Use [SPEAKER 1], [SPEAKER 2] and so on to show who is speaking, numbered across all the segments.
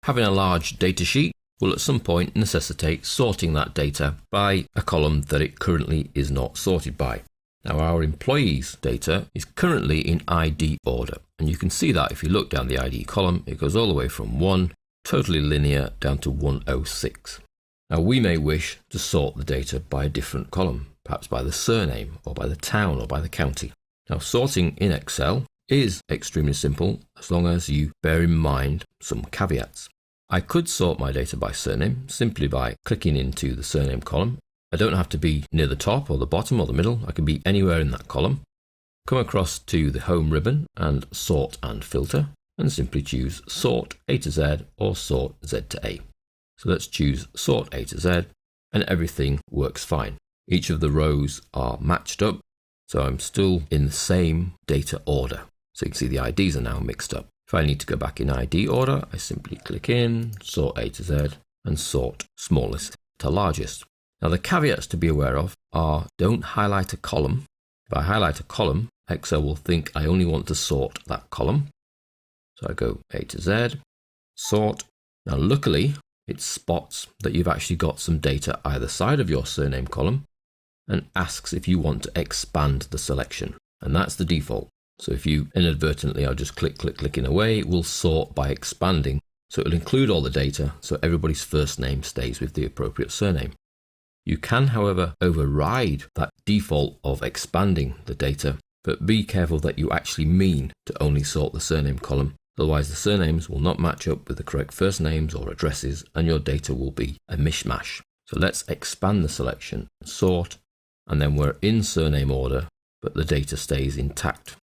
[SPEAKER 1] Having a large data sheet will at some point necessitate sorting that data by a column that it currently is not sorted by. Now our employees data is currently in ID order, and you can see that if you look down the ID column, it goes all the way from 1, totally linear, down to 106. Now we may wish to sort the data by a different column, perhaps by the surname or by the town or by the county. Now sorting in Excel is extremely simple as long as you bear in mind some caveats. I could sort my data by surname simply by clicking into the surname column. I don't have to be near the top or the bottom or the middle. I can be anywhere in that column. Come across to the home ribbon and sort and filter, and simply choose sort A to Z or sort Z to A. So let's choose sort A to Z, and everything works fine. Each of the rows are matched up, so I'm still in the same data order. So you can see the IDs are now mixed up. If I need to go back in ID order, I simply click in, sort A to Z, and sort smallest to largest. Now the caveats to be aware of are don't highlight a column. If I highlight a column, Excel will think I only want to sort that column. So I go A to Z, sort. Now luckily, it spots that you've actually got some data either side of your surname column and asks if you want to expand the selection. And that's the default. So if you inadvertently are just clicking away, it will sort by expanding. So it'll include all the data, so everybody's first name stays with the appropriate surname. You can, however, override that default of expanding the data, but be careful that you actually mean to only sort the surname column. Otherwise, the surnames will not match up with the correct first names or addresses, and your data will be a mishmash. So let's expand the selection, sort, and then we're in surname order, but the data stays intact.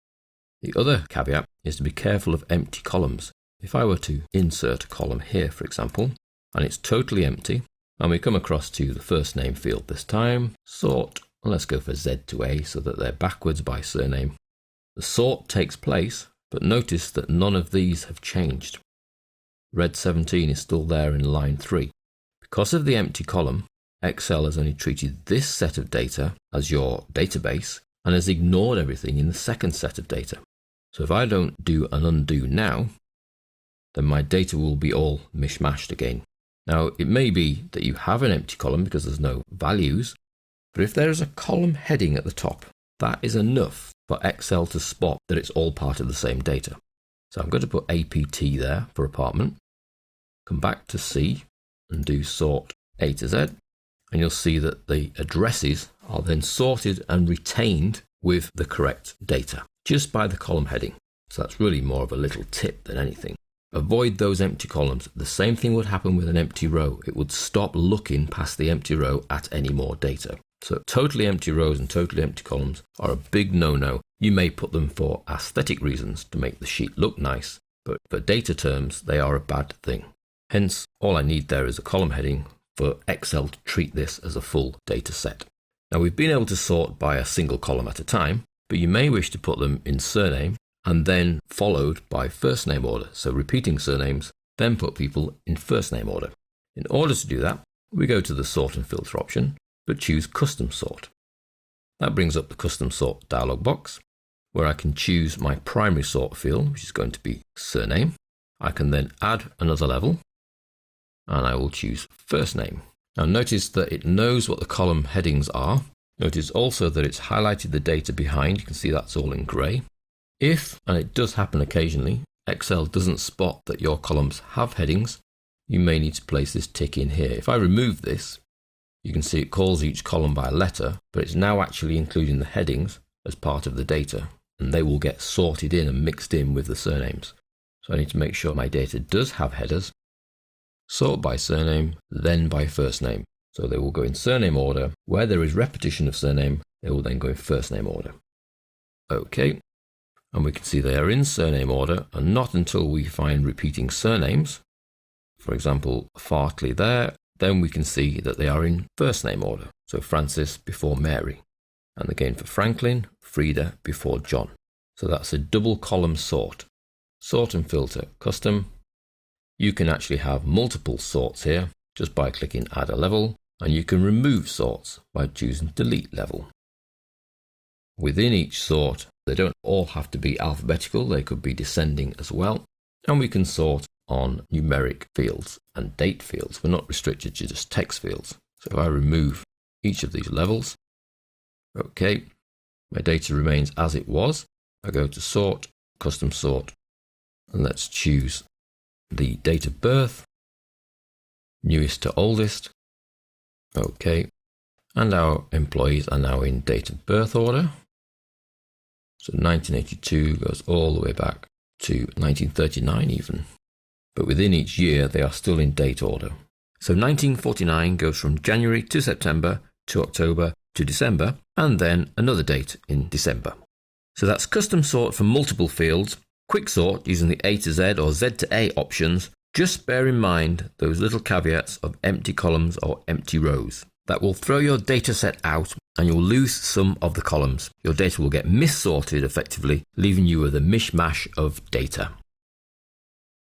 [SPEAKER 1] The other caveat is to be careful of empty columns. If I were to insert a column here, for example, and it's totally empty, and we come across to the first name field this time, sort, and let's go for Z to A so that they're backwards by surname. The sort takes place, but notice that none of these have changed. Red 17 is still there in line 3. Because of the empty column, Excel has only treated this set of data as your database and has ignored everything in the second set of data. So if I don't do an undo now, then my data will be all mishmashed again. Now, it may be that you have an empty column because there's no values, but if there is a column heading at the top, that is enough for Excel to spot that it's all part of the same data. So I'm going to put APT there for apartment, come back to C and do sort A to Z, and you'll see that the addresses are then sorted and retained with the correct data, just by the column heading. So that's really more of a little tip than anything. Avoid those empty columns. The same thing would happen with an empty row. It would stop looking past the empty row at any more data. So totally empty rows and totally empty columns are a big no-no. You may put them for aesthetic reasons to make the sheet look nice, but for data terms, they are a bad thing. Hence, all I need there is a column heading for Excel to treat this as a full data set. Now we've been able to sort by a single column at a time, but you may wish to put them in surname and then followed by first name order. So repeating surnames, then put people in first name order. In order to do that, we go to the sort and filter option, but choose custom sort. That brings up the custom sort dialog box, where I can choose my primary sort field, which is going to be surname. I can then add another level, and I will choose first name. Now notice that it knows what the column headings are. Notice also that it's highlighted the data behind. You can see that's all in grey. If, and it does happen occasionally, Excel doesn't spot that your columns have headings, you may need to place this tick in here. If I remove this, you can see it calls each column by a letter, but it's now actually including the headings as part of the data, and they will get sorted in and mixed in with the surnames. So I need to make sure my data does have headers. Sort by surname, then by first name. So they will go in surname order. Where there is repetition of surname, they will then go in first name order. Okay, and we can see they are in surname order, and not until we find repeating surnames, for example, Fartley there, then we can see that they are in first name order. So Francis before Mary, and again for Franklin, Frida before John. So that's a double column sort. Sort and filter custom. You can actually have multiple sorts here just by clicking add a level, and you can remove sorts by choosing delete level. Within each sort, they don't all have to be alphabetical, they could be descending as well, and we can sort on numeric fields and date fields. We're not restricted to just text fields. So if I remove each of these levels, okay, my data remains as it was. I go to sort, custom sort, and let's choose the date of birth, newest to oldest. Okay, and our employees are now in date of birth order. So 1982 goes all the way back to 1939 even. But within each year, they are still in date order. So 1949 goes from January to September to October to December, and then another date in December. So that's custom sort for multiple fields, quick sort using the A to Z or Z to A options. Just bear in mind those little caveats of empty columns or empty rows. That will throw your data set out and you'll lose some of the columns. Your data will get mis-sorted effectively, leaving you with a mishmash of data.